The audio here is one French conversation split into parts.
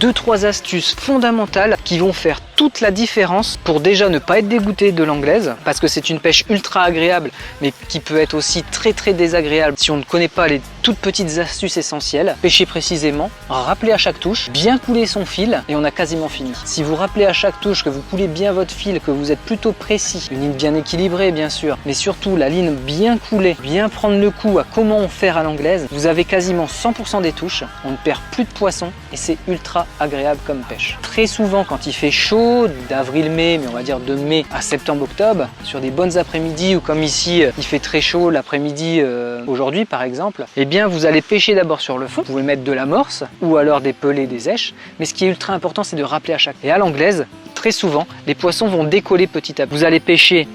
2-3 astuces fondamentales qui vont faire toute la différence pour déjà ne pas être dégoûté de l'anglaise, parce que c'est une pêche ultra agréable, mais qui peut être aussi très désagréable si on ne connaît pas les toutes petites astuces essentielles. Pêcher précisément, rappeler à chaque touche, bien couler son fil et on a quasiment fini. Si vous rappelez à chaque touche que vous coulez bien votre fil, que vous êtes plutôt précis, une ligne bien équilibrée bien sûr, mais surtout la ligne bien coulée, bien prendre le coup à comment on fait à l'anglaise, vous avez quasiment 100% des touches, on ne perd plus de poissons et c'est ultra agréable comme pêche. Très souvent quand il fait chaud, d'avril-mai, mais on va dire de mai à septembre-octobre, sur des bonnes après-midi ou comme ici il fait très chaud l'après-midi aujourd'hui par exemple, eh bien vous allez pêcher d'abord sur le fond, vous pouvez mettre de l'amorce ou alors des pelets, des èches, mais ce qui est ultra important c'est de rappeler à chaque. Et à l'anglaise, très souvent, les poissons vont décoller petit à petit. Vous allez pêcher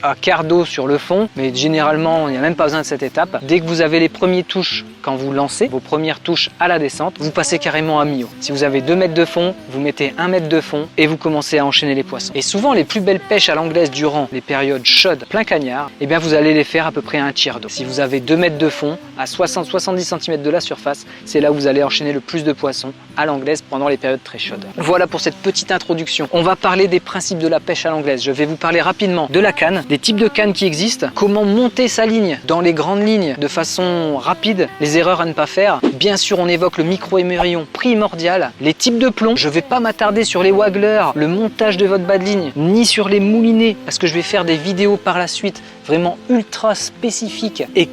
à quart d'eau sur le fond, mais généralement, il n'y a même pas besoin de cette étape. Dès que vous avez les premières touches, quand vous lancez, vos premières touches à la descente, vous passez carrément à mi-eau. Si vous avez 2 mètres de fond, vous mettez 1 mètre de fond et vous commencez à enchaîner les poissons. Et souvent, les plus belles pêches à l'anglaise durant les périodes chaudes, plein cagnard, eh bien, vous allez les faire à peu près à un tiers d'eau. Si vous avez 2 mètres de fond, à 60-70 cm de la surface, c'est là où vous allez enchaîner le plus de poissons à l'anglaise pendant les périodes très chaudes. Voilà pour cette petite introduction. On va parler des principes de la pêche à l'anglaise. Je vais vous parler rapidement de la canne, des types de cannes qui existent, comment monter sa ligne dans les grandes lignes de façon rapide, les erreurs à ne pas faire. Bien sûr, on évoque le micro-émerillon primordial, les types de plomb. Je ne vais pas m'attarder sur les wagglers, le montage de votre bas de ligne, ni sur les moulinets, parce que je vais faire des vidéos par la suite vraiment ultra spécifiques et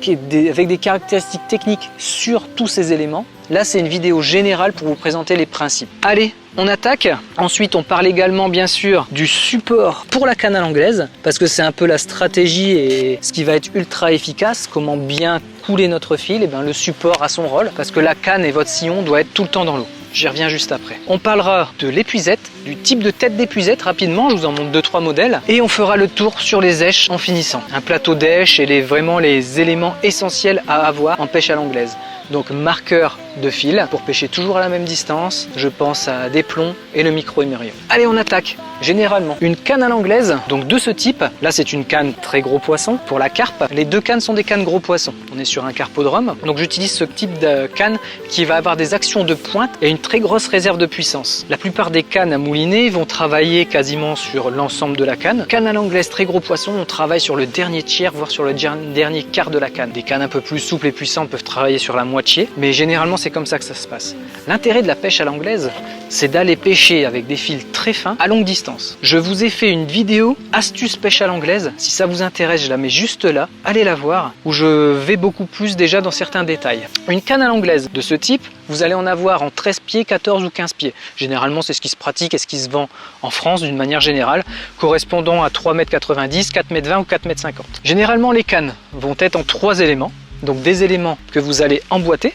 avec des caractéristiques techniques sur tous ces éléments. Là, c'est une vidéo générale pour vous présenter les principes. Allez, on attaque. Ensuite, on parle également, bien sûr, du support pour la canne à l'anglaise, parce que c'est un peu la stratégie et ce qui va être ultra efficace, comment bien couler notre fil. Et bien, le support a son rôle, parce que la canne et votre sillon doivent être tout le temps dans l'eau. J'y reviens juste après. On parlera de l'épuisette, du type de tête d'épuisette rapidement, je vous en montre 2-3 modèles, et on fera le tour sur les èches en finissant. Un plateau d'èches et vraiment les éléments essentiels à avoir en pêche à l'anglaise. Donc marqueur de fil pour pêcher toujours à la même distance, je pense à des plombs et le micro-émerillon. Allez, on attaque. Généralement, une canne à l'anglaise, donc de ce type, là c'est une canne très gros poisson. Pour la carpe, les 2 cannes sont des cannes gros poisson. On est sur un carpodrome, donc j'utilise ce type de canne qui va avoir des actions de pointe et une très grosse réserve de puissance. La plupart des cannes à mouliner vont travailler quasiment sur l'ensemble de la canne. Canne à l'anglaise très gros poisson, on travaille sur le dernier tiers, voire sur le dernier quart de la canne. Des cannes un peu plus souples et puissantes peuvent travailler sur la moitié, mais généralement c'est comme ça que ça se passe. L'intérêt de la pêche à l'anglaise, c'est d'aller pêcher avec des fils très fins à longue distance. Je vous ai fait une vidéo astuce pêche à l'anglaise, si ça vous intéresse je la mets juste là, allez la voir, où je vais beaucoup plus déjà dans certains détails. Une canne à l'anglaise de ce type, vous allez en avoir en 13 pieds, 14 ou 15 pieds. Généralement c'est ce qui se pratique et ce qui se vend en France d'une manière générale, correspondant à 3,90 m, 4,20 m ou 4,50 m. Généralement les cannes vont être en 3 éléments, donc des éléments que vous allez emboîter.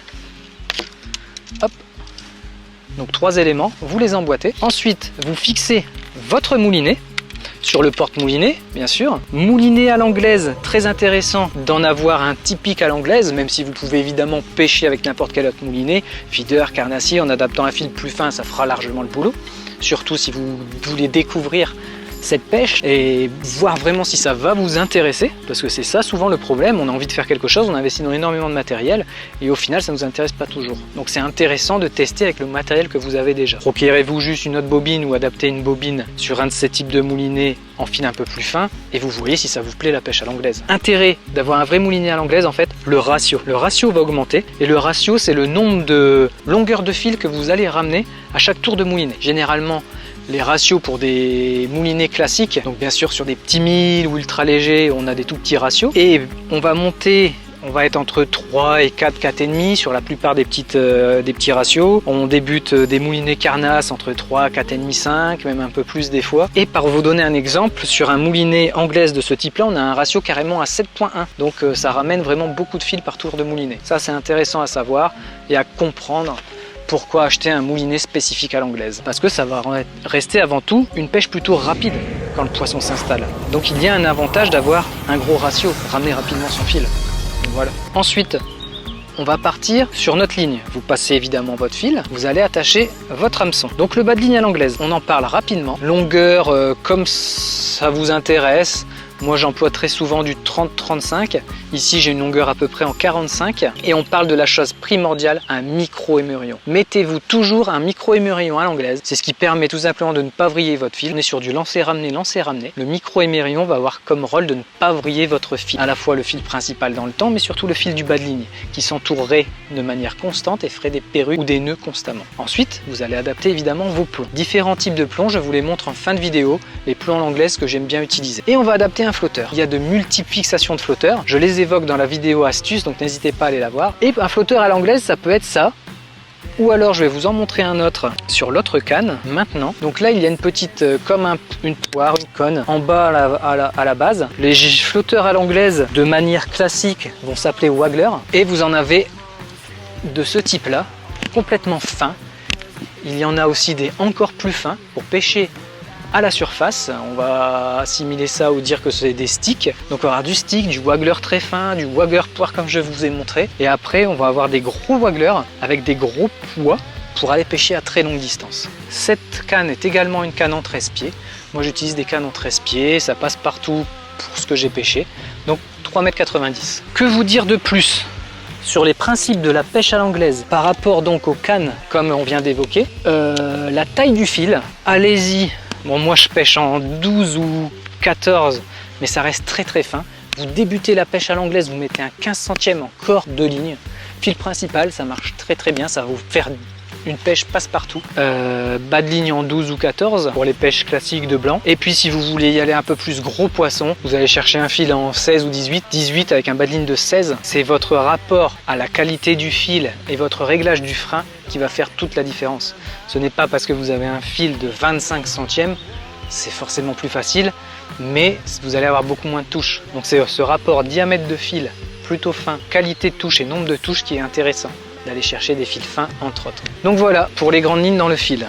Hop. Donc 3 éléments, vous les emboîtez. Ensuite, vous fixez votre moulinet sur le porte-moulinet, bien sûr. Moulinet à l'anglaise, très intéressant d'en avoir un typique à l'anglaise, même si vous pouvez évidemment pêcher avec n'importe quel autre moulinet, feeder, carnassier, en adaptant un fil plus fin, ça fera largement le boulot. Surtout si vous voulez découvrir cette pêche et voir vraiment si ça va vous intéresser, parce que c'est ça souvent le problème, on a envie de faire quelque chose, on investit dans énormément de matériel et au final ça ne nous intéresse pas toujours. Donc c'est intéressant de tester avec le matériel que vous avez déjà. Procurez-vous juste une autre bobine ou adaptez une bobine sur un de ces types de moulinets en fil un peu plus fin et vous voyez si ça vous plaît la pêche à l'anglaise. Intérêt d'avoir un vrai moulinet à l'anglaise, en fait, le ratio. Le ratio va augmenter et le ratio c'est le nombre de longueurs de fil que vous allez ramener à chaque tour de moulinet. Généralement, les ratios pour des moulinets classiques, donc bien sûr sur des petits 1000 ou ultra légers, on a des tout petits ratios et on va monter, on va être entre 3 et 4, 4,5 sur la plupart des petits ratios. On débute des moulinets carnasse entre 3, 4,5, 5, même un peu plus des fois. Et par vous donner un exemple, sur un moulinet anglaise de ce type-là, on a un ratio carrément à 7,1. Donc ça ramène vraiment beaucoup de fils par tour de moulinet. Ça c'est intéressant à savoir et à comprendre. Pourquoi acheter un moulinet spécifique à l'anglaise? Parce que ça va rester avant tout une pêche plutôt rapide quand le poisson s'installe. Donc il y a un avantage d'avoir un gros ratio, ramener rapidement son fil. Voilà. Ensuite, on va partir sur notre ligne. Vous passez évidemment votre fil, vous allez attacher votre hameçon. Donc le bas de ligne à l'anglaise, on en parle rapidement. Longueur comme ça vous intéresse. Moi j'emploie très souvent du 30-35. Ici j'ai une longueur à peu près en 45. Et on parle de la chose primordiale, un micro-émurillon. Mettez-vous toujours un micro-émurillon à l'anglaise. C'est ce qui permet tout simplement de ne pas vriller votre fil. On est sur du lancer-ramener, lancer-ramener. Le micro-émurillon va avoir comme rôle de ne pas vriller votre fil. À la fois le fil principal dans le temps, mais surtout le fil du bas de ligne, qui s'entourerait de manière constante et ferait des perruques ou des nœuds constamment. Ensuite, vous allez adapter évidemment vos plombs. Différents types de plombs, je vous les montre en fin de vidéo, les plombs à l'anglaise que j'aime bien utiliser. Et on va adapter un flotteur. Il y a de multiples fixations de flotteurs, je les évoque dans la vidéo astuce, donc n'hésitez pas à aller la voir. Et un flotteur à l'anglaise, ça peut être ça, ou alors je vais vous en montrer un autre sur l'autre canne maintenant. Donc là il y a une petite comme une poire, une conne en bas à la base. Les flotteurs à l'anglaise de manière classique vont s'appeler waggler, et vous en avez de ce type là, complètement fin. Il y en a aussi des encore plus fins pour pêcher à la surface. On va assimiler ça ou dire que c'est des sticks. Donc on va avoir du stick, du waggler très fin, du waggler poire comme je vous ai montré. Et après on va avoir des gros wagglers avec des gros poids pour aller pêcher à très longue distance. Cette canne est également une canne en 13 pieds. Moi j'utilise des cannes en 13 pieds, ça passe partout pour ce que j'ai pêché. Donc 3,90 m. Que vous dire de plus sur les principes de la pêche à l'anglaise par rapport donc aux cannes comme on vient d'évoquer? La taille du fil, allez-y. Bon, moi je pêche en 12 ou 14, mais ça reste très très fin. Vous débutez la pêche à l'anglaise, vous mettez un 15 centièmes en corde de ligne. Fil principal, ça marche très très bien, ça va vous faire une pêche passe-partout. Bas de ligne en 12 ou 14 pour les pêches classiques de blanc. Et puis si vous voulez y aller un peu plus gros poisson, vous allez chercher un fil en 16 ou 18. 18 avec un bas de ligne de 16. C'est votre rapport à la qualité du fil et votre réglage du frein qui va faire toute la différence. Ce n'est pas parce que vous avez un fil de 25 centièmes, c'est forcément plus facile, mais vous allez avoir beaucoup moins de touches. Donc c'est ce rapport diamètre de fil plutôt fin, qualité de touche et nombre de touches qui est intéressant d'aller chercher des fils fins entre autres. Donc voilà pour les grandes lignes dans le fil.